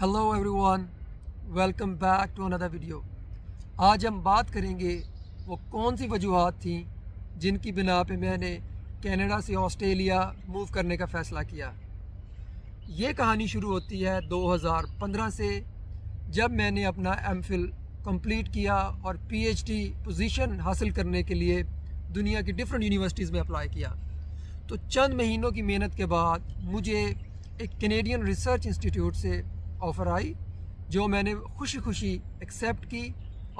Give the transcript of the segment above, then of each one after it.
Hello every one, welcome back to another video. آج ہم بات کریں گے وہ کون سی وجوہات تھیں جن کی بنا پہ میں نے کینیڈا سے آسٹریلیا موو کرنے کا فیصلہ کیا۔ یہ کہانی شروع ہوتی ہے 2015 سے، جب میں نے اپنا ایم فل کمپلیٹ کیا اور پی ایچ ڈی پوزیشن حاصل کرنے کے لیے دنیا کی ڈفرینٹ یونیورسٹیز میں اپلائی کیا۔ تو چند مہینوں کی محنت کے بعد مجھے ایک کینیڈین ریسرچ انسٹیٹیوٹ سے آفر آئی، جو میں نے خوشی خوشی ایکسیپٹ کی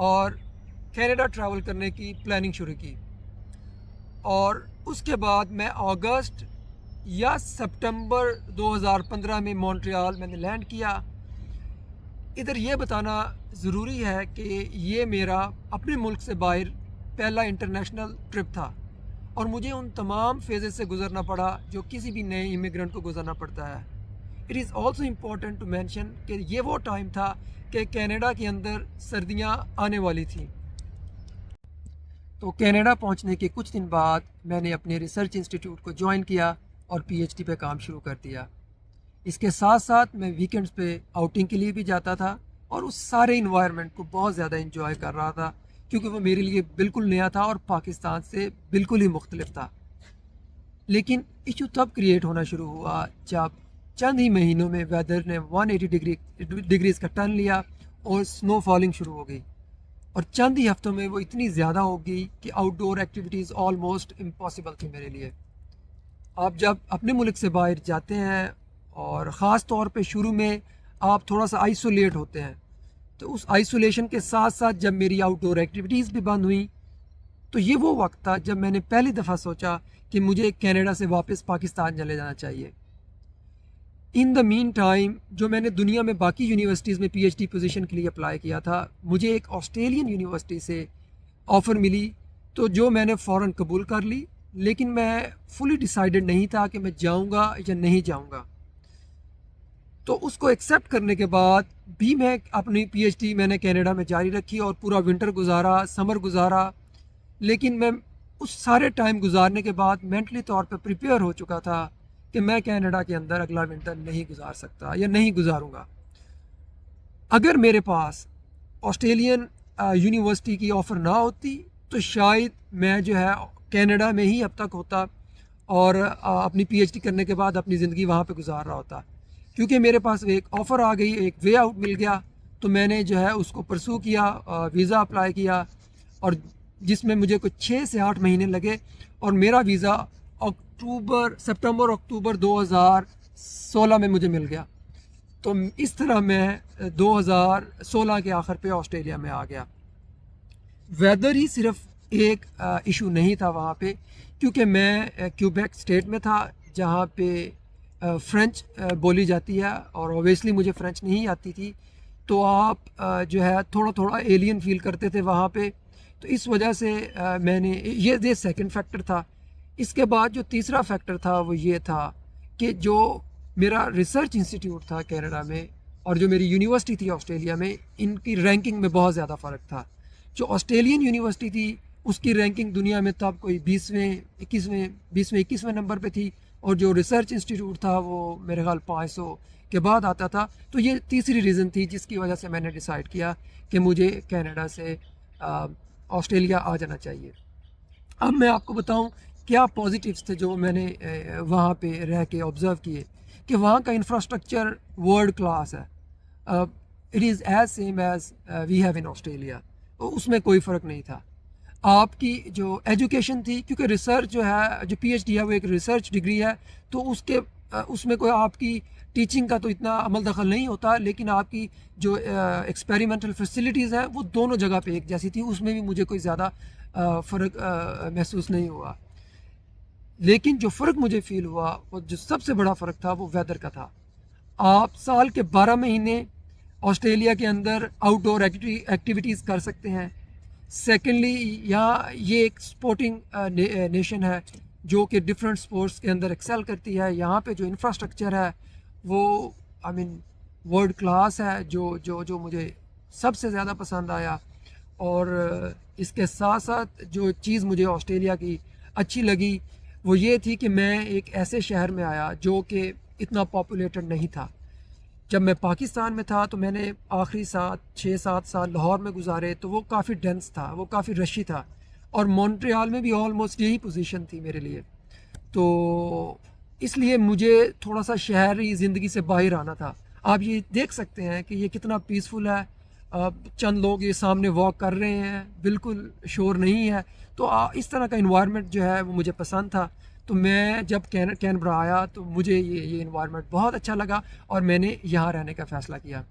اور کینیڈا ٹریول کرنے کی پلاننگ شروع کی۔ اور اس کے بعد میں اگست یا سپٹمبر 2015 میں مونٹریال میں نے لینڈ کیا۔ ادھر یہ بتانا ضروری ہے کہ یہ میرا اپنے ملک سے باہر پہلا انٹرنیشنل ٹرپ تھا، اور مجھے ان تمام فیزز سے گزرنا پڑا جو کسی بھی نئے امیگرنٹ کو گزرنا پڑتا ہے۔ It is also important to mention کہ یہ وہ ٹائم تھا کہ کینیڈا کے اندر سردیاں آنے والی تھیں۔ تو کینیڈا پہنچنے کے کچھ دن بعد میں نے اپنے ریسرچ انسٹیٹیوٹ کو جوائن کیا اور پی ایچ ڈی پہ کام شروع کر دیا۔ اس کے ساتھ ساتھ میں ویکینڈز پہ آؤٹنگ کے لیے بھی جاتا تھا اور اس سارے انوائرمنٹ کو بہت زیادہ انجوائے کر رہا تھا، کیونکہ وہ میرے لیے بالکل نیا تھا اور پاکستان سے بالکل ہی مختلف تھا۔ لیکن ایشو تب کریٹ ہونا شروع ہوا جب چند ہی مہینوں میں ویدر نے 180 ڈگریز کا ٹرن لیا اور سنو فالنگ شروع ہو گئی، اور چند ہی ہفتوں میں وہ اتنی زیادہ ہو گئی کہ آؤٹ ڈور ایکٹیویٹیز آلموسٹ امپاسبل تھی میرے لیے۔ آپ جب اپنے ملک سے باہر جاتے ہیں اور خاص طور پہ شروع میں آپ تھوڑا سا آئسولیٹ ہوتے ہیں، تو اس آئسولیشن کے ساتھ ساتھ جب میری آؤٹ ڈور ایکٹیویٹیز بھی بند ہوئیں، تو یہ وہ وقت تھا جب میں نے پہلی دفعہ سوچا کہ مجھے کینیڈا سے واپس پاکستان چلے جانا چاہیے۔ ان دا مین ٹائم جو میں نے دنیا میں باقی یونیورسٹیز میں پی ایچ ڈی پوزیشن کے لیے اپلائی کیا تھا، مجھے ایک آسٹریلین یونیورسٹی سے آفر ملی، تو جو میں نے فوراً قبول کر لی، لیکن میں فلی ڈیسائیڈڈ نہیں تھا کہ میں جاؤں گا یا نہیں جاؤں گا۔ تو اس کو ایکسیپٹ کرنے کے بعد بھی میں اپنی پی ایچ ڈی میں نے کینیڈا میں جاری رکھی اور پورا ونٹر گزارا، سمر گزارا، لیکن میں اس سارے ٹائم گزارنے کے بعد مینٹلی طور پہ پریپیئر ہو چکا تھا کہ میں کینیڈا کے اندر اگلا ونٹر نہیں گزار سکتا یا نہیں گزاروں گا۔ اگر میرے پاس آسٹریلین یونیورسٹی کی آفر نہ ہوتی تو شاید میں جو ہے کینیڈا میں ہی اب تک ہوتا اور اپنی پی ایچ ڈی کرنے کے بعد اپنی زندگی وہاں پہ گزار رہا ہوتا۔ کیونکہ میرے پاس ایک آفر آ گئی، ایک وے آؤٹ مل گیا، تو میں نے جو ہے اس کو پرسو کیا، ویزا اپلائی کیا، اور جس میں مجھے کچھ 6 سے 8 مہینے لگے، اور میرا ویزا سپٹمبر اکتوبر 2016 میں مجھے مل گیا۔ تو اس طرح میں 2016 کے آخر پہ آسٹریلیا میں آ گیا۔ ویدر ہی صرف ایک ایشو نہیں تھا وہاں پہ، کیونکہ میں کیوبیک اسٹیٹ میں تھا جہاں پہ فرینچ بولی جاتی ہے، اور اوبیسلی مجھے فرینچ نہیں آتی تھی، تو آپ جو ہے تھوڑا تھوڑا ایلین فیل کرتے تھے وہاں پہ۔ تو اس وجہ سے میں نے یہ سیکنڈ فیکٹر تھا۔ اس کے بعد جو تیسرا فیکٹر تھا وہ یہ تھا کہ جو میرا ریسرچ انسٹیٹیوٹ تھا کینیڈا میں اور جو میری یونیورسٹی تھی آسٹریلیا میں، ان کی رینکنگ میں بہت زیادہ فرق تھا۔ جو آسٹریلین یونیورسٹی تھی اس کی رینکنگ دنیا میں تب کوئی 20ویں 21ویں نمبر پہ تھی، اور جو ریسرچ انسٹیٹیوٹ تھا وہ میرے خیال 500 کے بعد آتا تھا۔ تو یہ تیسری ریزن تھی جس کی وجہ سے میں نے ڈیسائیڈ کیا کہ مجھے کینیڈا سے آسٹریلیا آ جانا چاہیے۔ اب میں آپ کو بتاؤں کیا پازیٹیوز تھے جو میں نے وہاں پہ رہ کے آبزرو کیے، کہ وہاں کا انفراسٹرکچر ورلڈ کلاس ہے۔ It is as same as we have in Australia, اس میں کوئی فرق نہیں تھا۔ آپ کی جو ایجوکیشن تھی، کیونکہ ریسرچ جو ہے، جو پی ایچ ڈی ہے وہ ایک ریسرچ ڈگری ہے، تو اس میں کوئی آپ کی ٹیچنگ کا تو اتنا عمل دخل نہیں ہوتا، لیکن آپ کی جو ایکسپیریمنٹل فیسلٹیز ہیں وہ دونوں جگہ پہ ایک جیسی تھی، اس میں بھی مجھے کوئی زیادہ فرق محسوس نہیں ہوا۔ لیکن جو فرق مجھے فیل ہوا، وہ جو سب سے بڑا فرق تھا وہ ویدر کا تھا۔ آپ سال کے 12 مہینے آسٹریلیا کے اندر آؤٹ ڈور ایکٹیویٹیز کر سکتے ہیں۔ سیکنڈلی، یہاں یہ ایک سپورٹنگ نیشن ہے جو کہ ڈفرینٹ سپورٹس کے اندر ایکسل کرتی ہے۔ یہاں پہ جو انفراسٹرکچر ہے وہ ورلڈ کلاس ہے، جو مجھے سب سے زیادہ پسند آیا۔ اور اس کے ساتھ ساتھ جو چیز مجھے آسٹریلیا کی اچھی لگی وہ یہ تھی کہ میں ایک ایسے شہر میں آیا جو کہ اتنا پاپولیٹڈ نہیں تھا۔ جب میں پاکستان میں تھا تو میں نے آخری 6-7 سال لاہور میں گزارے، تو وہ کافی ڈینس تھا، وہ کافی رشی تھا، اور مونٹریال میں بھی آلموسٹ یہی پوزیشن تھی میرے لیے. تو اس لیے مجھے تھوڑا سا شہری زندگی سے باہر آنا تھا. آپ یہ دیکھ سکتے ہیں کہ یہ کتنا پیسفل ہے. چند لوگ یہ سامنے واک کر رہے ہیں، بالکل شور نہیں ہے. تو اس طرح کا انوائرمنٹ جو ہے وہ مجھے پسند تھا. تو میں جب کینبرا آیا تو مجھے یہ انوائرمنٹ بہت اچھا لگا اور میں نے یہاں رہنے کا فیصلہ کیا.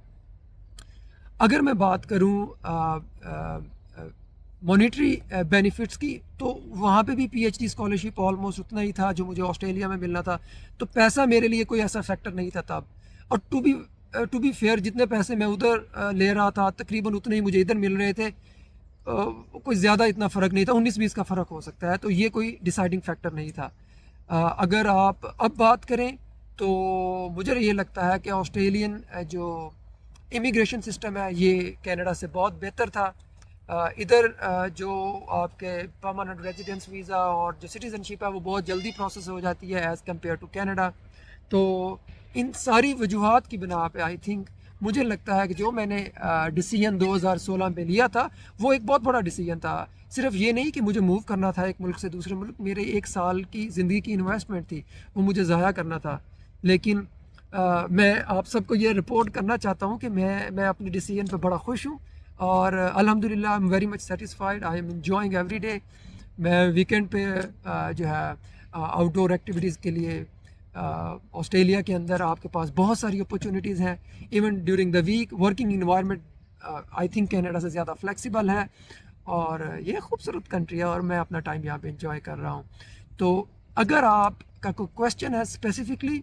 اگر میں بات کروں مانیٹری بینیفٹس کی، تو وہاں پہ بھی P H D scholarship almost اتنا ہی تھا جو مجھے آسٹریلیا میں ملنا تھا. تو پیسہ میرے لیے کوئی ایسا فیکٹر نہیں تھا تب. اور ٹو بی فیئر، جتنے پیسے میں ادھر لے رہا تھا تقریباً اتنے ہی مجھے ادھر مل رہے تھے. کوئی زیادہ اتنا فرق نہیں تھا، 19-20 کا فرق ہو سکتا ہے. تو یہ کوئی ڈیسائیڈنگ فیکٹر نہیں تھا. اگر آپ اب بات کریں تو مجھے یہ لگتا ہے کہ آسٹریلین جو امیگریشن سسٹم ہے یہ کینیڈا سے بہت بہتر تھا. ادھر جو آپ کے پرماننٹ ریزیڈنس ویزا اور جو سٹیزن شپ ہے وہ بہت جلدی پروسیس ہو جاتی ہے ایز کمپیئر ٹو کینیڈا. تو ان ساری وجوہات کی بنا پہ آئی تھنک مجھے لگتا ہے کہ جو میں نے ڈیسیژن 2016 میں لیا تھا وہ ایک بہت بڑا ڈیسیژن تھا. صرف یہ نہیں کہ مجھے موو کرنا تھا ایک ملک سے دوسرے ملک، میرے 1 سال کی زندگی کی انویسٹمنٹ تھی، وہ مجھے ضائع کرنا تھا. لیکن میں آپ سب کو یہ رپورٹ کرنا چاہتا ہوں کہ میں اپنے ڈیسیژن پہ بڑا خوش ہوں، اور الحمدللہ I am very much satisfied, I am enjoying every day. میں ویکینڈ پہ جو ہے آؤٹ ڈور ایکٹیویٹیز کے لیے آسٹریلیا کے اندر آپ کے پاس بہت ساری اپرچونیٹیز ہیں. Even during the week working environment I think Canada سے زیادہ فلیکسیبل ہے، اور یہ خوبصورت کنٹری ہے اور میں اپنا ٹائم یہاں پہ انجوائے کر رہا ہوں. تو اگر آپ کا کوئی کویشچن ہے اسپیسیفکلی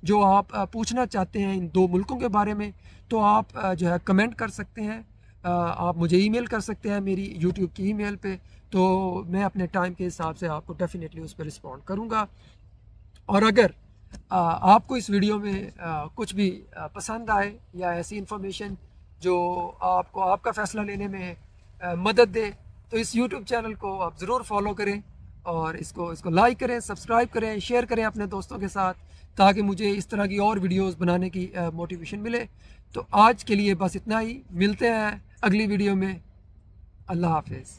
جو آپ پوچھنا چاہتے ہیں ان 2 ملکوں کے بارے میں، تو آپ جو ہے کمنٹ کر سکتے ہیں. آپ مجھے ای میل کر سکتے ہیں میری یوٹیوب کی ای میل پہ، تو میں اپنے ٹائم کے حساب سے آپ کو ڈیفینیٹلی اس پہ رسپونڈ کروں گا. اور اگر آپ کو اس ویڈیو میں کچھ بھی پسند آئے یا ایسی انفارمیشن جو آپ کو آپ کا فیصلہ لینے میں مدد دے، تو اس یوٹیوب چینل کو آپ ضرور فالو کریں، اور اس کو لائک کریں، سبسکرائب کریں، شیئر کریں اپنے دوستوں کے ساتھ، تاکہ مجھے اس طرح کی اور ویڈیوز بنانے کی موٹیویشن ملے. تو آج کے لیے بس اتنا ہی، ملتے ہیں اگلی ویڈیو میں. اللہ حافظ.